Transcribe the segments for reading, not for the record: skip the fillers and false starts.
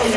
How's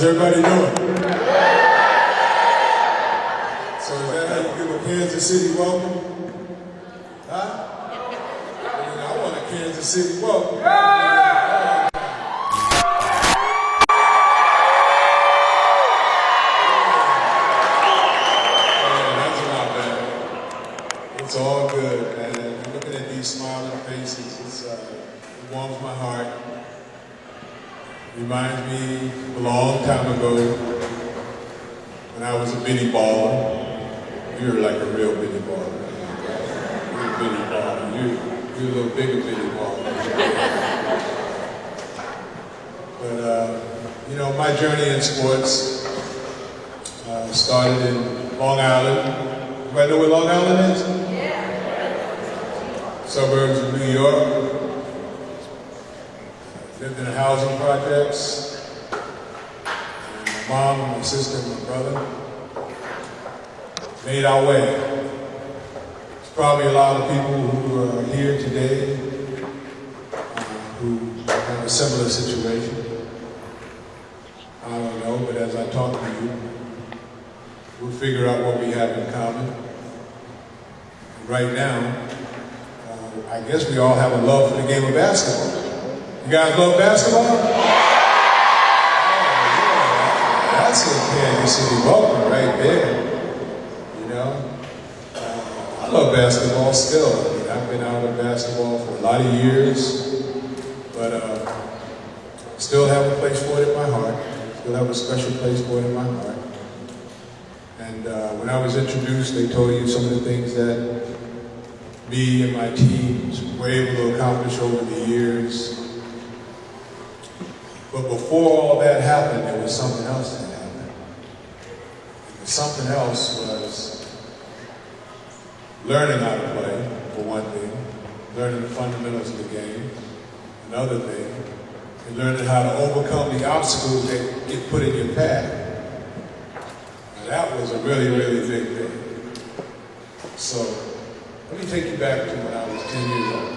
everybody doing? So is that how you give a Kansas City welcome? Huh? I want a Kansas City welcome. Yeah, that's not bad. It's all good, man. And looking at these smiling faces, it warms my heart. Reminds me a long time ago when I was a bitty baller. You're like a real bitty baller. You're a bitty baller. You're a little bigger bitty baller. But you know, my journey in sports started in Long Island. Anybody know where Long Island is? Yeah. Suburbs of New York. Lived in the housing projects. And my mom, and my sister, and my brother made our way. There's probably a lot of people who are here today who have a similar situation. I don't know, but as I talk to you, we'll figure out what we have in common. Right now, I guess we all have a love for the game of basketball. You guys love basketball? Oh, yeah. That's a Kansas City welcome right there. You know? I love basketball still. I mean, I've been out of basketball for a lot of years, but still have a place for it in my heart. Still have a special place for it in my heart. And when I was introduced, they told you some of the things that me and my teams were able to accomplish over the years. But before all that happened, there was something else that happened. And something else was learning how to play, for one thing, learning the fundamentals of the game. Another thing, and learning how to overcome the obstacles that get put in your path. Now, that was a really, really big thing. So, let me take you back to when I was 10 years old.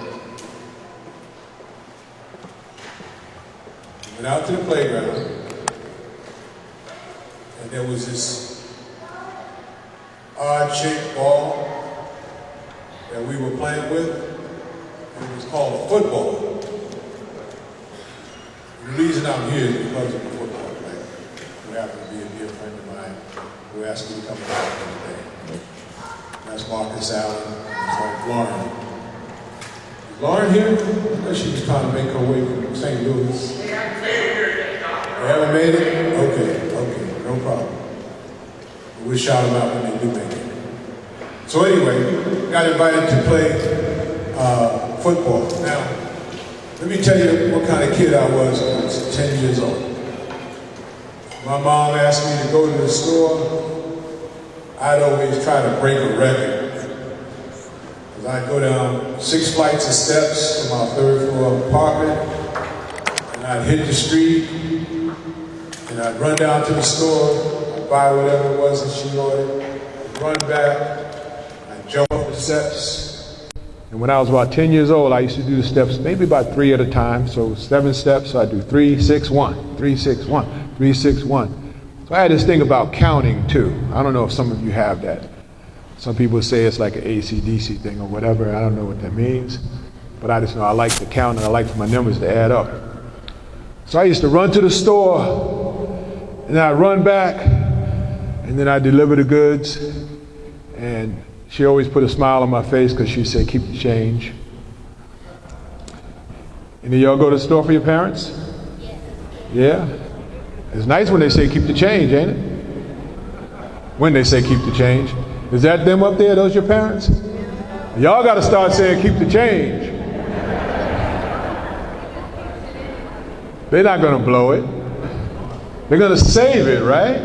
Went out to the playground, and there was this odd-shaped ball that we were playing with, and it was called a football. And the reason I'm here is because of the football player, who happened to be a dear friend of mine, who asked me to come out today. That's Marcus Allen, and Lauren. Is Lauren here? I thought she was trying to make her way from St. Louis. They haven't made it? Okay, no problem. We'll shout them out when they do make it. So anyway, got invited to play football. Now, let me tell you what kind of kid I was when I was 10 years old. My mom asked me to go to the store. I'd always try to break a record. Because I'd go down 6 flights of steps to my 3rd floor apartment, and I'd hit the street, and I'd run down to the store, I'd buy whatever it was that she ordered, I'd run back, I'd jump up the steps. And when I was about 10 years old, I used to do the steps maybe about 3 at a time. So 7 steps, so I'd do 3, 6, 1, 3, 6, 1, 3, 6, 1. So I had this thing about counting too. I don't know if some of you have that. Some people say it's like an AC/DC thing or whatever. I don't know what that means. But I just know I like to count and I like for my numbers to add up. So I used to run to the store and I'd run back and then I'd deliver the goods. And she always put a smile on my face because she said, keep the change. Any of y'all go to the store for your parents? Yeah? It's nice when they say keep the change, ain't it? When they say keep the change. Is that them up there? Those your parents? Y'all got to start saying keep the change. They're not going to blow it. They're going to save it, right?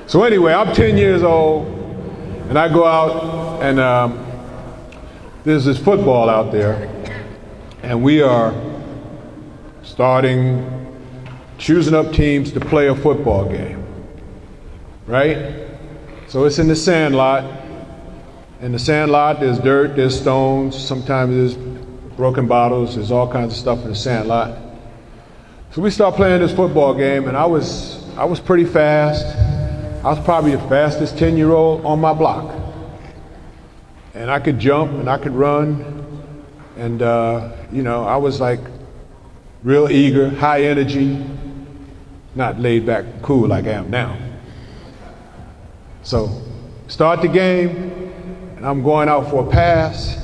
So anyway, I'm 10 years old, and I go out, and there's this football out there, and we are starting choosing up teams to play a football game, right? So it's in the sand lot. In the sand lot, there's dirt, there's stones, sometimes there's broken bottles, there's all kinds of stuff in the sand lot. So we start playing this football game, and I was pretty fast. I was probably the fastest 10-year-old on my block. And I could jump and I could run, and I was like real eager, high energy, not laid back, cool like I am now. So start the game, and I'm going out for a pass,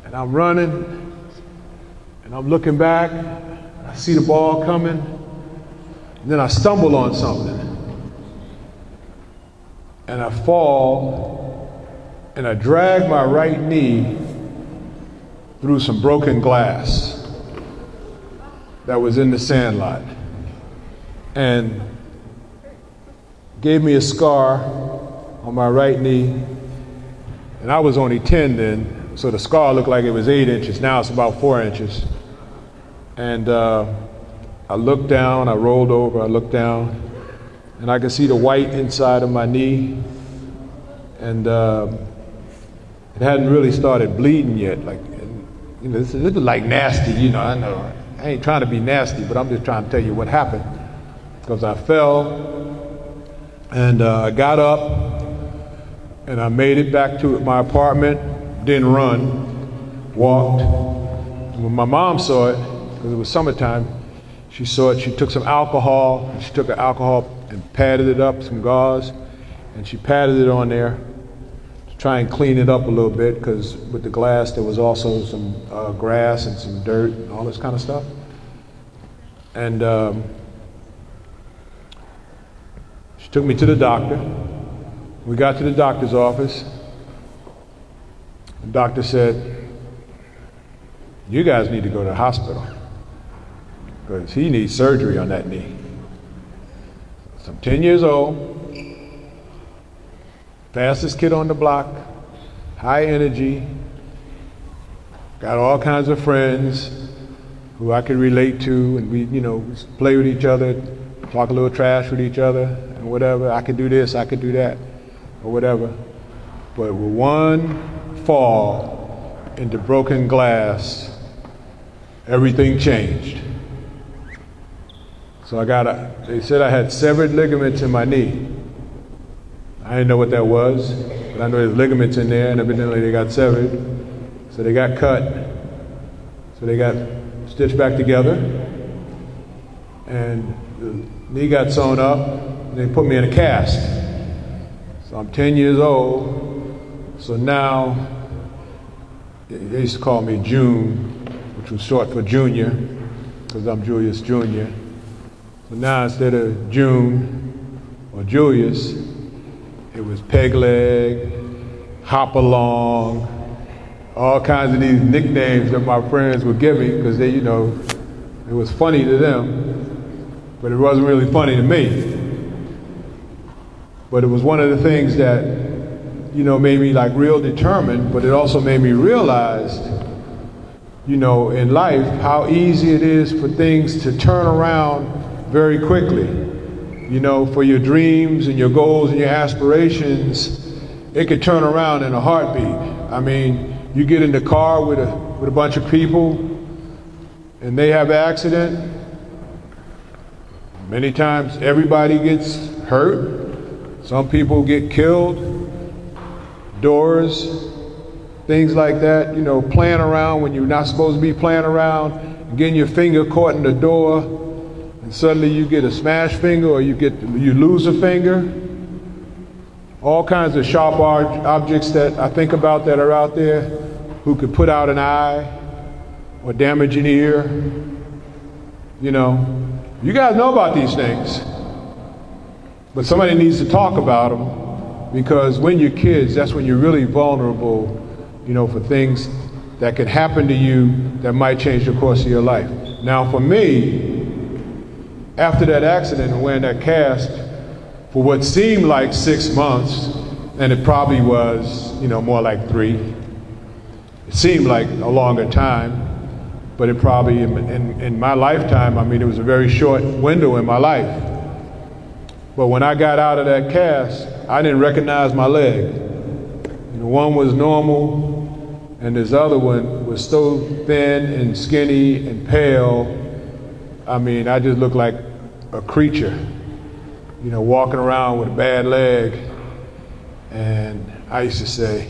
and I'm running, and I'm looking back, I see the ball coming, and then I stumble on something, and I fall, and I drag my right knee through some broken glass that was in the sand lot, and gave me a scar on my right knee. And I was only 10 then, so the scar looked like it was 8 inches. Now it's about 4 inches. And I looked down, I rolled over, I looked down, and I could see the white inside of my knee. And it hadn't really started bleeding yet. Like, this is like nasty, I know. I ain't trying to be nasty, but I'm just trying to tell you what happened. Because I fell, and I got up, and I made it back to my apartment, didn't run, walked. And when my mom saw it, because it was summertime, she saw it, she took some alcohol, and she took the alcohol and patted it up, some gauze, and she patted it on there to try and clean it up a little bit, because with the glass there was also some grass and some dirt and all this kind of stuff. And she took me to the doctor. We got to the doctor's office. The doctor said, "You guys need to go to the hospital because he needs surgery on that knee." So I'm 10 years old, fastest kid on the block, high energy, got all kinds of friends who I could relate to, and we play with each other, talk a little trash with each other, and whatever. I could do this, I could do that, or whatever. But with one fall into broken glass, everything changed. So they said I had severed ligaments in my knee. I didn't know what that was, but I know there's ligaments in there, and evidently they got severed. So they got cut. So they got stitched back together, and the knee got sewn up, and they put me in a cast. So I'm 10 years old. So now, they used to call me June, which was short for junior, because I'm Julius Jr. So now instead of June or Julius, it was Peg Leg, Hop Along, all kinds of these nicknames that my friends would give me because they, it was funny to them, but it wasn't really funny to me. But it was one of the things that, made me like real determined, but it also made me realize, in life, how easy it is for things to turn around very quickly. For your dreams and your goals and your aspirations, it could turn around in a heartbeat. I mean, you get in the car with a bunch of people and they have an accident. Many times everybody gets hurt. Some people get killed. Doors, things like that, playing around when you're not supposed to be playing around, getting your finger caught in the door, and suddenly you get a smashed finger or you lose a finger. All kinds of sharp objects that I think about that are out there who could put out an eye or damage an ear. You guys know about these things, but somebody needs to talk about them, because when you're kids, that's when you're really vulnerable, for things that could happen to you that might change the course of your life. Now for me, after that accident and wearing that cast for what seemed like 6 months, and it probably was, more like 3. It seemed like a longer time. but it probably, in my lifetime, I mean, it was a very short window in my life. But when I got out of that cast, I didn't recognize my leg. You know, one was normal, and this other one was so thin and skinny and pale. I mean, I just looked like a creature, you know, walking around with a bad leg. And I used to say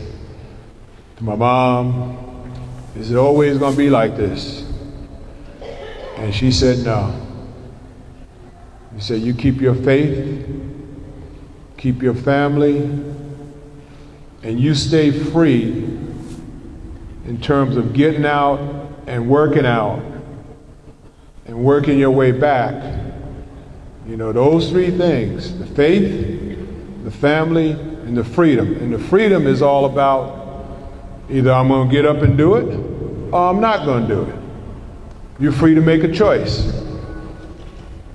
to my mom, "Is it always going to be like this?" And she said, "No." She said, "You keep your faith, keep your family, and you stay free in terms of getting out and working your way back. You know, those three things, the faith, the family, and the freedom." And the freedom is all about either I'm going to get up and do it, or I'm not going to do it. You're free to make a choice.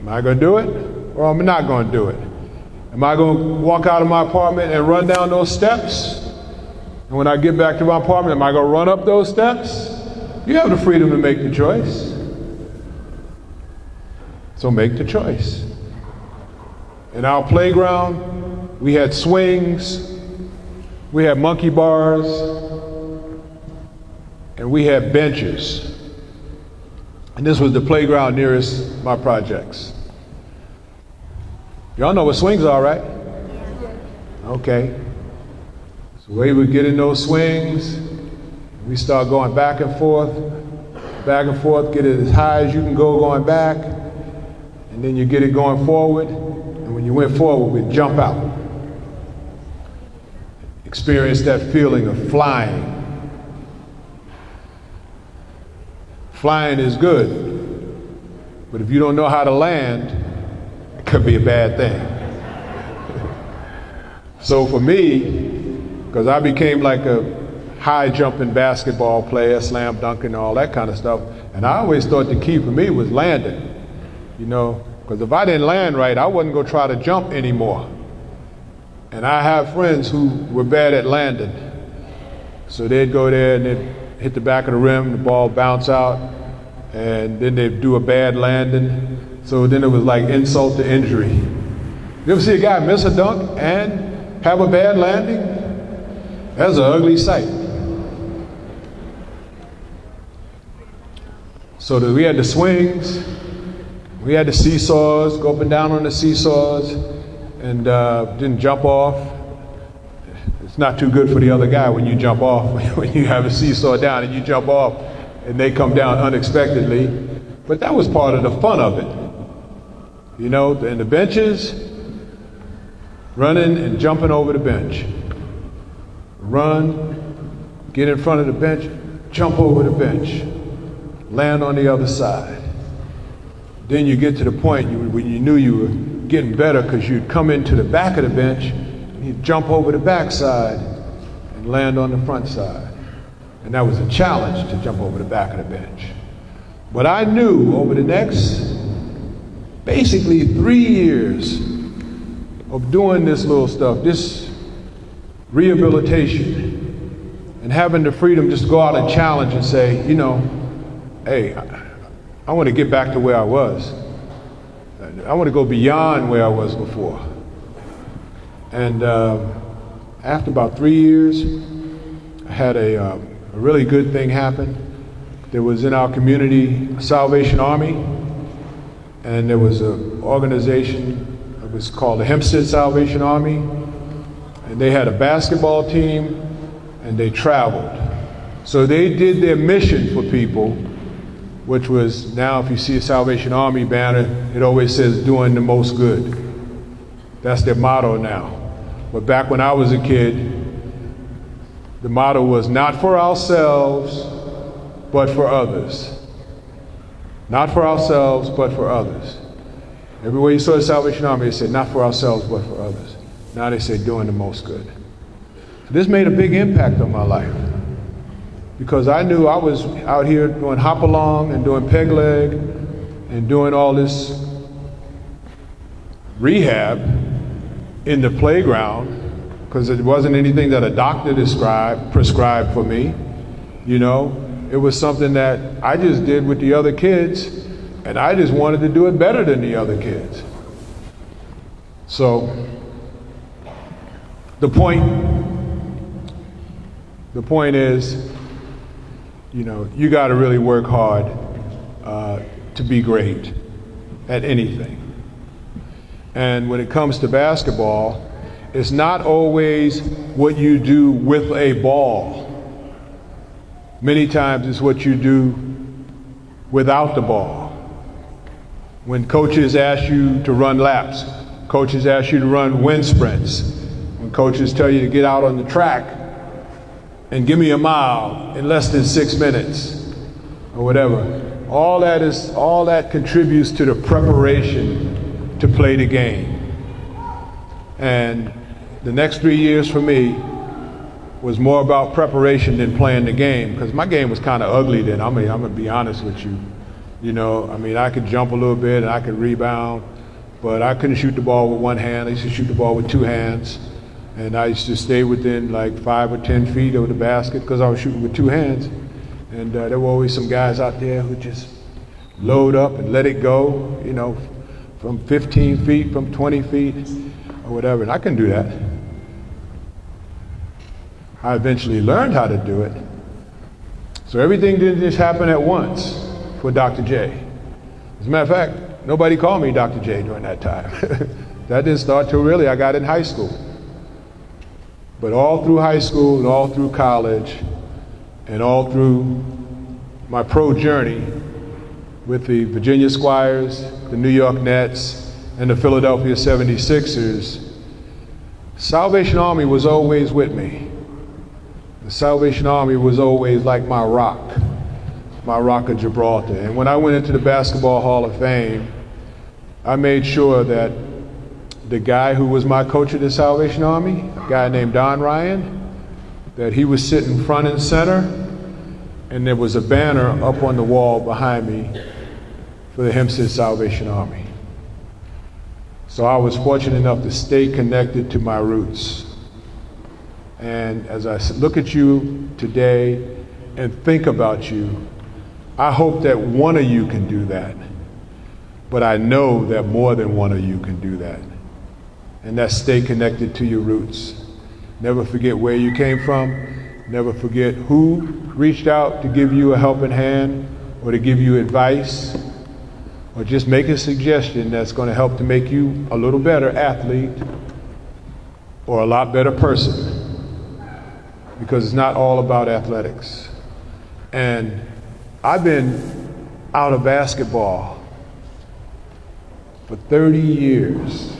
Am I going to do it, or am I not going to do it? Am I going to walk out of my apartment and run down those steps? And when I get back to my apartment, am I going to run up those steps? You have the freedom to make the choice. So make the choice. In our playground, we had swings, we had monkey bars, and we had benches. And this was the playground nearest my projects. Y'all know what swings are, right? Okay. So we would get in those swings, we start going back and forth, get it as high as you can go going back, and then you get it going forward, and when you went forward, we'd jump out. Experience that feeling of flying. Flying is good, but if you don't know how to land, it could be a bad thing. So for me, because I became like a high jumping basketball player, slam dunking, all that kind of stuff, and I always thought the key for me was landing, you know, because if I didn't land right, I wasn't going to try to jump anymore. And I have friends who were bad at landing. So they'd go there and they'd hit the back of the rim, the ball bounce out, and then they'd do a bad landing. So then it was like insult to injury. You ever see a guy miss a dunk and have a bad landing? That's an ugly sight. So we had the swings, we had the seesaws, go up and down on the seesaws, and didn't jump off. It's not too good for the other guy when you jump off, when you have a seesaw down and you jump off and they come down unexpectedly. But that was part of the fun of it. You know, and the benches, running and jumping over the bench. Run, get in front of the bench, jump over the bench, land on the other side. Then you get to the point when you knew you were getting better because you'd come into the back of the bench, and you'd jump over the back side and land on the front side. And that was a challenge to jump over the back of the bench. But I knew over the next basically 3 years of doing this little stuff, this rehabilitation, and having the freedom just to go out and challenge and say, you know, hey, I want to get back to where I was. I want to go beyond where I was before. And after about 3 years, I had a really good thing happen. There was in our community a Salvation Army, and there was an organization, it was called the Hempstead Salvation Army, and they had a basketball team, and they traveled. So they did their mission for people, which was, now if you see a Salvation Army banner, it always says doing the most good. That's their motto now. But back when I was a kid, the motto was not for ourselves, but for others. Not for ourselves, but for others. Everywhere you saw the Salvation Army, they said not for ourselves, but for others. Now they say doing the most good. This made a big impact on my life, because I knew I was out here doing hop along and doing peg leg and doing all this rehab in the playground, because it wasn't anything that a doctor prescribed for me, you know. it was something that I just did with the other kids, and I just wanted to do it better than the other kids. So the point is, you know, you got to really work hard to be great at anything. And when it comes to basketball, it's not always what you do with a ball. Many times it's what you do without the ball. When coaches ask you to run laps, coaches ask you to run wind sprints, when coaches tell you to get out on the track and give me a mile in less than 6 minutes or whatever, all that contributes to the preparation to play the game. And the next 3 years for me was more about preparation than playing the game, because my game was kind of ugly then. I'm gonna be honest with you. You know, I mean, I could jump a little bit and I could rebound, but I couldn't shoot the ball with one hand. I used to shoot the ball with two hands, and I used to stay within like 5 or 10 feet of the basket because I was shooting with two hands. And there were always some guys out there who just load up and let it go, you know, from 15 feet, from 20 feet, or whatever, and I couldn't do that. I eventually learned how to do it. So everything didn't just happen at once for Dr. J. As a matter of fact, nobody called me Dr. J during that time. That didn't start till really I got in high school. But all through high school and all through college and all through my pro journey with the Virginia Squires, the New York Nets, and the Philadelphia 76ers, Salvation Army was always with me. The Salvation Army was always like my rock of Gibraltar. And when I went into the Basketball Hall of Fame, I made sure that the guy who was my coach of the Salvation Army, a guy named Don Ryan, that he was sitting front and center, and there was a banner up on the wall behind me for the Hempstead Salvation Army. So I was fortunate enough to stay connected to my roots. And as I look at you today and think about you, I hope that one of you can do that. But I know that more than one of you can do that. And that's stay connected to your roots. Never forget where you came from. Never forget who reached out to give you a helping hand or to give you advice or just make a suggestion that's going to help to make you a little better athlete or a lot better person. Because it's not all about athletics. And I've been out of basketball for 30 years.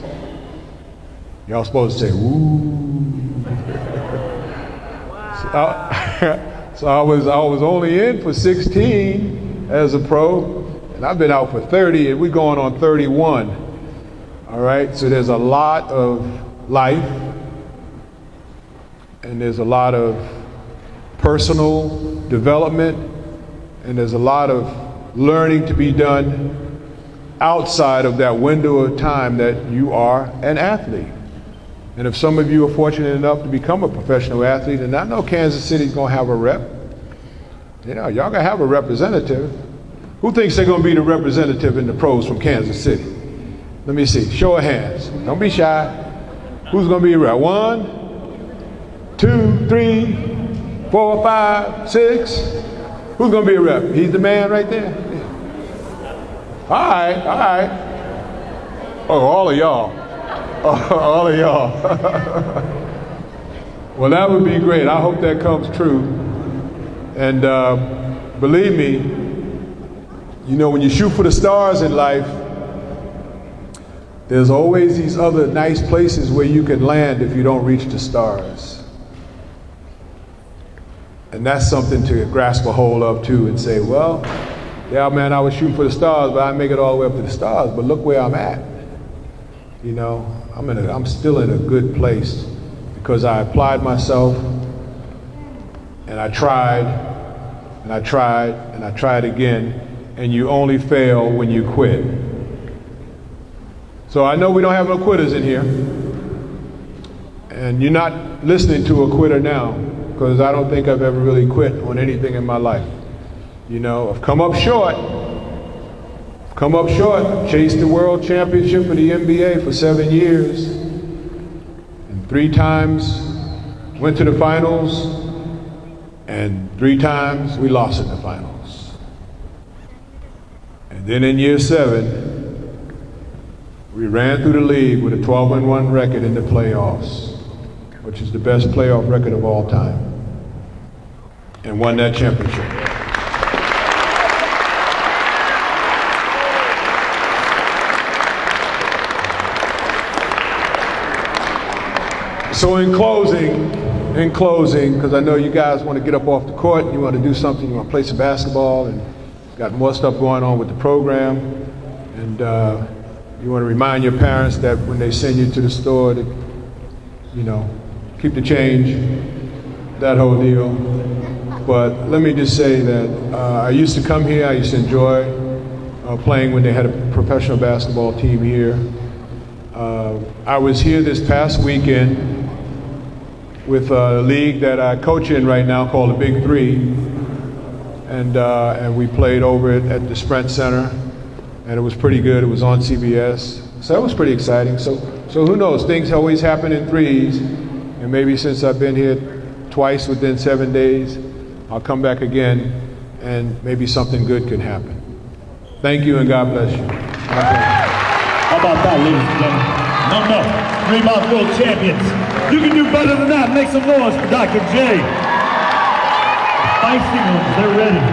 Y'all supposed to say, woo. So I was only in for 16 as a pro, and I've been out for 30, and we're going on 31. All right, so there's a lot of life, and there's a lot of personal development, and there's a lot of learning to be done outside of that window of time that you are an athlete. And if some of you are fortunate enough to become a professional athlete, and I know Kansas City's gonna have a rep, you know, y'all gonna have a representative. Who thinks they're gonna be the representative in the pros from Kansas City? Let me see, show of hands. Don't be shy. Who's gonna be a rep? 1, 2, 3, 4, 5, 6. Who's gonna be a rep? He's the man right there. All right. Oh, all of y'all. All of y'all. Well, that would be great. I hope that comes true. And believe me, you know, when you shoot for the stars in life, there's always these other nice places where you can land if you don't reach the stars. And that's something to grasp a hold of too and say, well, yeah, man, I was shooting for the stars, but I didn't make it all the way up to the stars, but look where I'm at. You know, I'm still in a good place because I applied myself, and I tried, and I tried, and I tried again, and you only fail when you quit. So I know we don't have no quitters in here, and you're not listening to a quitter now, because I don't think I've ever really quit on anything in my life. You know, I've come up short. Chased the World Championship of the NBA for 7 years. And 3 times went to the finals. And 3 times we lost in the finals. And then in year 7, we ran through the league with a 12-1 record in the playoffs, which is the best playoff record of all time, and won that championship. So in closing, because I know you guys want to get up off the court and you want to do something, you want to play some basketball, and got more stuff going on with the program, and you want to remind your parents that when they send you to the store, that, you know, keep the change, that whole deal. But let me just say that I used to come here, I used to enjoy playing when they had a professional basketball team here. I was here this past weekend with a league that I coach in right now called the Big Three, and we played over it at the Sprint Center, and it was pretty good. It was on CBS, so that was pretty exciting. So who knows? Things always happen in threes, and maybe since I've been here twice within 7 days, I'll come back again, and maybe something good could happen. Thank you, and God bless you. How about that, ladies and gentlemen? No, Reebok World Champions. You can do better than that. Make some noise for Dr. J. Feisty ones, they're ready.